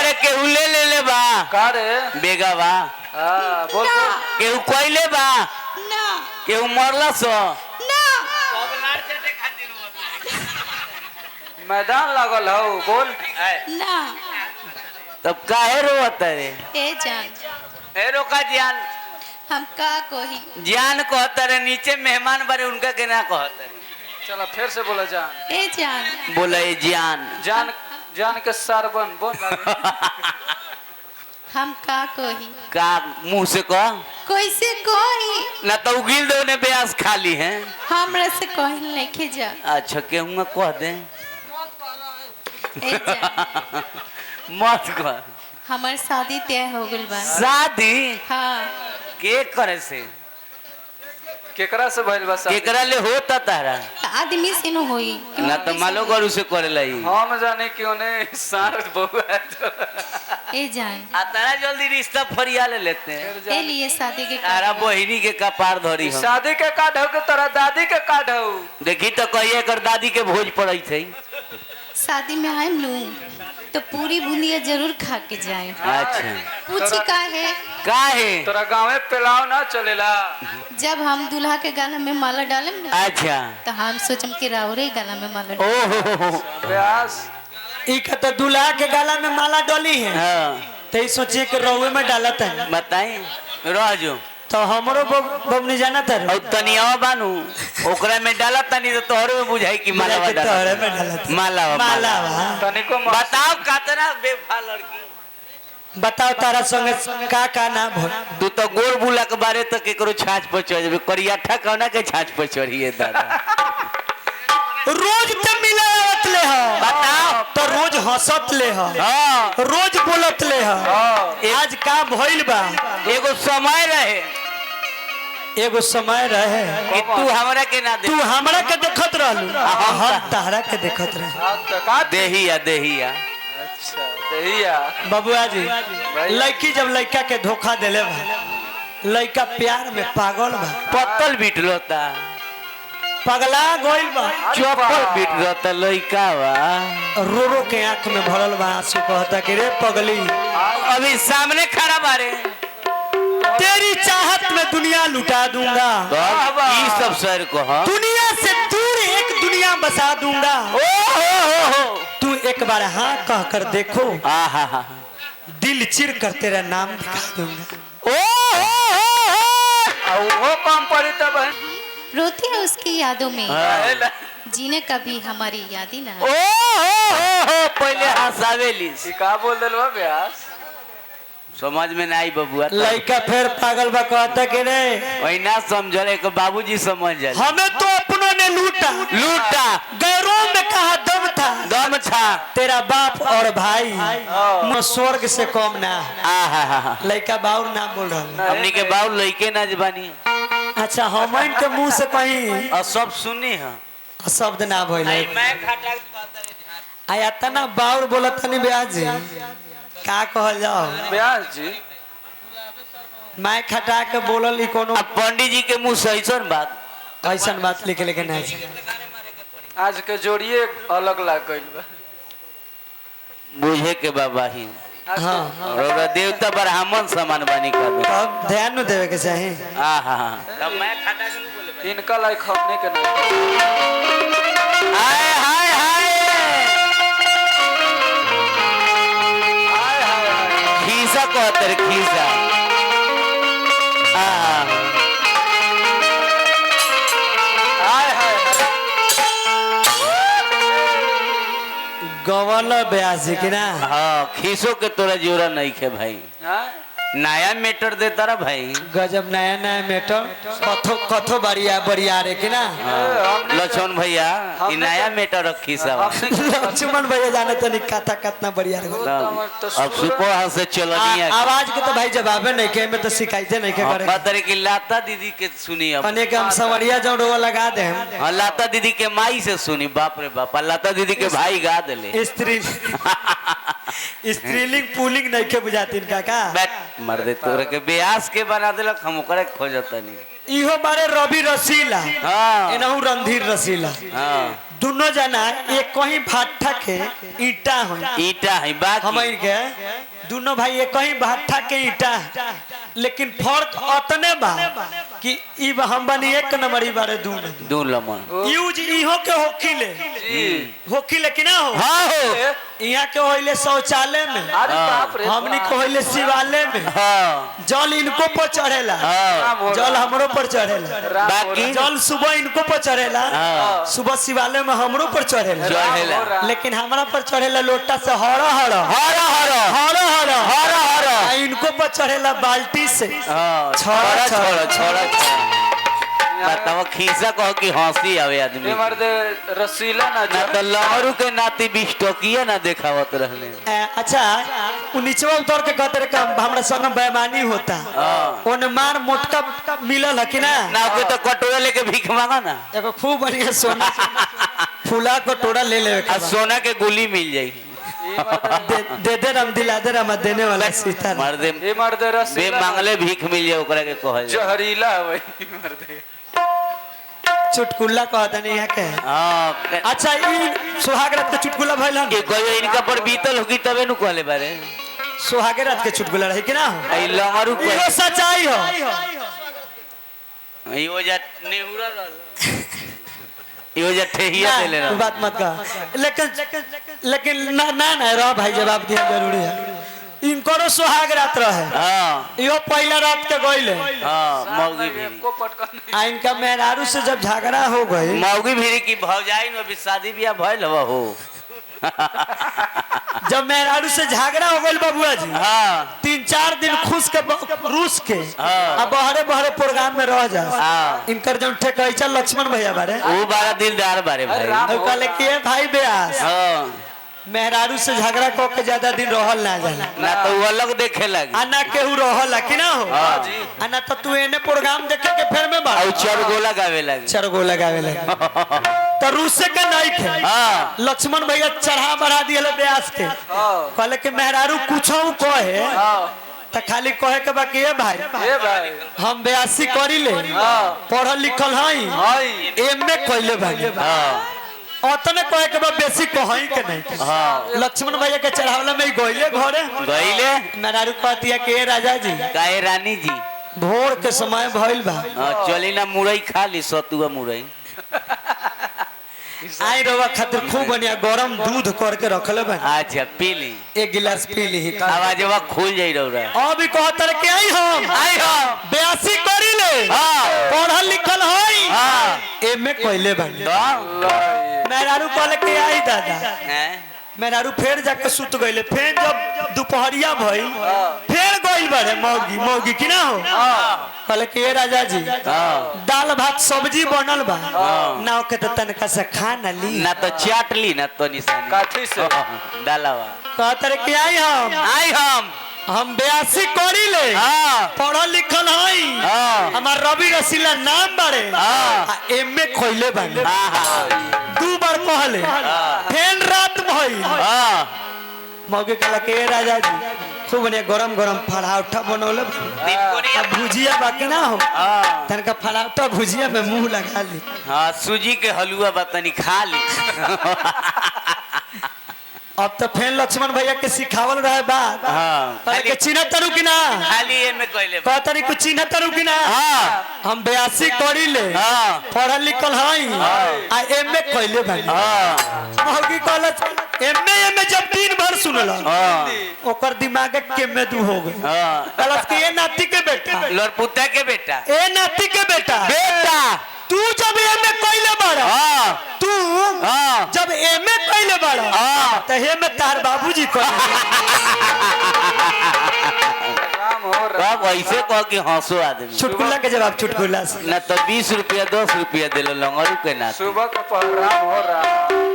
अरे केहू ले बा का रे बेगा बा हां बोल केहू कोइले बा ना केहू मरला सो ना मैदान लागल हो बोल ना तब काहे रोवत रे ए जान ए रोका जान हम का कोही जान कहता रे नीचे मेहमान बारे उनका के ना कहता रे चलो फिर से बोला जान ए जान बोला ये जान जान जान के सरबन बोल हम का कोही का मुंह से कह कैसे कोही ना तो उगिल दो ने ब्यास खाली है हमरा से कहल नहीं जा अच्छा केहू कह दे ए जान मत कह हमार शादी तय हो गइल बा शादी हाँ के करे से केकरा से भइल बा शादी? केकरा ले होता तारा आदमी से न होई ना तो मालो गरु से करे लाई हम जाने क्यों ने सार बहुआ ए जान आ तारा जल्दी रिश्ता फरिया ले लेते हैं ए लिए शादी के तारा बहिनी के कपार धरी हम शादी के काट हो के तोरा दादी के काट हो देखी तो कहिए कर दादी के भोज पड़ई थे शादी में आए लू तो पूरी बूंदिया जरूर खा के जाए अच्छा पूछी का है काहे तोरा गांवे पेलाव ना चलेला जब हम दूल्हा के गला में माला डालेम ना अच्छा तो हम सोचम कि राउरे गला में माला डाल ओहो ब्यास इका तो दूल्हा के गाला में माला डली है हाँ तो ये सोचिए कि रउए में डालत है बताई रह जो तो हमरो बबनी जाना था और तनियावा बानू ओकरा में डाला तनी तो तोहरे में बुझाई कि माला तोहरे में डालत माला माला तनिको बताओ कतना बेफा लड़की बताओ तारा संगे का ना भो तू तो गोर बुला के बारे तो केकरो छाछ पर चढ़ जाबे करियाठा कौना के छाछ पर चढ़िए दादा रोज तो मिलावत ले हो बताओ तो रोज हंसत ले हो हां रोज बोलत ले हो आज का भइल बा एगो समय रहे एगो समय रहे कि तू हमरा के ना दे तू हमरा के देखत रहलू हम तारा के देखत रहे का देहिया अच्छा दहिया बबुआ जी लड़की जब लड़का के धोखा देले बा लड़का प्यार में पागल बा पत्तल बिटलोता पगला गइल बा चप्पल बिटलोता लइका बा रो रो के आंख में भरल बा आंसू कहता कि रे पगली अभी सामने खड़ा बारे तेरी चाहत में दुनिया लुटा दूंगा ई सब सर को हां दुनिया से दूर एक दुनिया बसा दूंगा ओ तू एक बार हाँ कह कर देखो आहा दिल चिर कर तेरा नाम दिखा दूंगा वो काम पड़ी तब रोती है उसकी यादों में जीने का भी हमारी याद ही ना पहले हंसावेलिस का बोल देलवा ब्यास समझ में नहीं बबुआ लड़का फिर पागल बा कहता कि रे वही ना समझ एक बाबूजी समझ जाए हमें तो अपनों ने लूटा लूटा गैरों में कहा दम था दम छा तेरा बाप और भाई मैं स्वर्ग से कम ना आहा लड़का बाउर ना बोल रहा हमनी के बाबू लइके ना जबानी अच्छा हम के मुंह से कहीं और सब सुनी हां शब्द ना भइल मैं घाटा आया तना बाउर बोलत नहीं ब्याज जी का कहल जाओ ब्यास जी मैं खटा के बोलल ई कोनो अब पंडित जी के मुंह से ऐसन बात ऐसन बात लिखे लेके नहीं आज के जोड़िए अलग लाग गइल बा बुझे के बाबा ही हाँ और देवता ब्राह्मण समान बनी कर दो अब ध्यान न देवे के चाही आहा तब मैं खटा के नहीं बोले इनका लाइक हमने के नहीं हाय हाय हाय खीसा कहते खीसा गवल ब्याज की ना हाँ खीसो के तोरा जोरा नहीं खे भाई हाँ नया मेटर देता रहा भाई गजब नया नया मेटर कथो कथो बढ़िया रे की ना लक्ष्मण भैया ई नया मेटर रखी सब लक्ष्मण भैया जाने तो निकाता कितना बढ़िया रे अब सुपो से चलनी है आवाज के तो भाई जवाबे नहीं के में तो शिकायतें नहीं के करे बतरे की लाता दीदी के सुनी अब अने के हम सवरिया जो रोवा लगा दे हाँ लाता दीदी के माई से सुनी बाप रे बाप लाता दीदी के भाई गा दिले स्त्री स्त्रीलिंग पुलिंग नहीं के बुझाती इनका का बैठ मर दे तोरे के ब्यास के बना देलक हम ओकरे खोजत नहीं इहो बारे रवि रसीला हाँ एनहु रणधीर रसीला हाँ दोनों जना एक कहीं भाटा के ईटा हो ईटा है बाकी हम के दोनों भाई एक कहीं भाटा के ईटा है। लेकिन फर्क अतने बा कि ई हम बनी एक नंबर ई बारे दू लमन यूज इहो के होखिले कि ना हो हाँ हो यहाँ के होइले शौचालय में अरे बाप रे हमनी के होइले शिवालय में हाँ जल इनको पर चढ़ेला हाँ जल हमरो पर चढ़ेला बाकी जल सुबह इनको पर चढ़ेला हाँ। सुबह शिवालय में हमरो पर चढ़ेला चढ़ेला लेकिन हमारा पर चढ़ेला लोटा से हरा हरा हरा हरा हरा हरा हरा हरा आ इनको पर चढ़ेला बाल्टी से हाँ छोड़ा, छोड़ा छोड़ा बताओ खीसा कहो कि हंसी आवे आदमी ये मर्द रसीला ना ना तो लहरू के नाती बीस टोकिया ना देखावत रहले अच्छा उ नीचवा उतर के कहते का हमरा संग बेईमानी होता ओने मार मोटका मिलल है कि ना ना के तो कटोरा लेके भीख मांगा ना एगो खूब बढ़िया सोना फूला कटोरा ले ले आ सोना के गोली मिल जाई दे राम दिला दे राम देने वाला सीता मर्दे ये मर्द बे रसीला मांगले भीख मिल जाए ओकरा के कहल जाए। जहरीला है भाई मर्द चुटकुला कहता नहीं है के हाँ अच्छा ई सुहाग रात के चुटकुला भइल हन कि कोई इनका पर बीतल होगी तबे नु कहले बारे सुहाग रात के चुटकुला रही कि ना आई लहरू को इहो सच्चाई हो यो जा नेहुरा यो जा ठेहिया देले ना, रह बात मत कह लेकिन ना ना ना रह भाई जवाब दिया जरूरी है इनकरो सुहाग रात रहे हाँ इहो पहला रात के गइले हाँ मौगी भी को पटकन आ इनका मेहरारू से जब झगड़ा हो गई मौगी भी की भौजाई न अभी शादी ब्याह भइल हो जब मेहरारू से झगड़ा हो गई बबुआ जी हाँ 3-4 दिन खुश के रूस के हाँ। अब बहरे बहरे प्रोग्राम में रह जा हाँ। इनकर जो ठेकैचा लक्ष्मण भैया बारे वो बड़ा दिलदार बारे भाई अब कहले कि ए भाई ब्यास हाँ मेहरारू से झगड़ा क के ज्यादा दिन रहल ना जाला ना तो वो अलग देखे लगी आ ना केहू रहल कि ना हो हाँ। आ ना तो तू एने प्रोग्राम देखे के फिर में बा और चरगोला गावे लगी चरगो लगावे लगे तो रूसे के नहीं खे हाँ लक्ष्मण भैया चढ़ा बढ़ा दिए ब्यास के कहले कि मेहरारू कुछो कहे तो खाली कहे के बाकी ए भाई ए भाई हम बयासी करी ले पढ़ल लिखल हई हाय एमए कइले भाई हाँ अतने कहे के बाद बेसी कहई के नहीं हाँ लक्ष्मण भैया के चढ़ावला में गइले घरे गईले मेहरारू कहतिया कि ए राजा जी काहे रानी जी भोर के समय भइल बा हाँ चली ना मुरई खा ली सतुआ मुरई आई रवा खातिर खूब बढ़िया गरम दूध करके रखले बा अच्छा पी ली एक गिलास पी ली आवाजवा खुल जाई रहा अभी कहतर के आई हम बयासी करी ले हाँ पढ़ल लिखल हई हाँ एमए कइले बानी तो मेहरारू कहले के आई दादा हैं? मेहरारू फिर जाके सुत गइले फिर जब दोपहरिया भइल फिर गइल बारे मौगी मौगी कि ना हो कहले के ए राजा जी हाँ दाल भात सब्जी बनल बा ना के तो तनका से खा ना ली ना तो चाट ली ना तो निशानी काठी से डालावा कहतर के आई आई हम बयासी करी ले हाँ पढ़ल लिखल हई हाँ हमार रवि रसीला नाम बारे हाँ एमए खोइले बानी हाँ 2 बार कहले फिर रात भई हाँ मौके कहला के राजा जी खूब बढ़िया गरम गरम फड़ाउठा बनौले दिनकोरिया अब भुजिया बाकी ना हो हाँ तनका फड़ाउठा भुजिया में मुंह लगा ली हाँ सूजी के हलवा बतनी खा ली अब तो फिर लक्ष्मण भैया के सिखावल रहे बात हाँ कहले के चिन्ह तरु कि ना खाली ये में कहले कहतरी कुछ चिन्ह तरु कि ना हाँ हम बयासी करी ले हाँ पढ़ल लिखल हई आ एमए कइले बानी हाँ मौगी कहलस एमए जब 3 बार सुनला हाँ ओकर दिमाग के में दू हो गई हाँ कहलस कि ए नाती के बेटा लड़पुता के बेटा ए नाती के बेटा बेटा तू जब एमए कइले बाड़ा हाँ तू हाँ जब एमए कइले बाड़ा हाँ त हे में तार बाबूजी कइले राम हो राम कब ऐसे कह कि हंसो आदमी चुटकुला के जवाब चुटकुला से ना तो 20 रुपया 10 रुपया दिलो लंगरू के ना सुबह का राम हो राम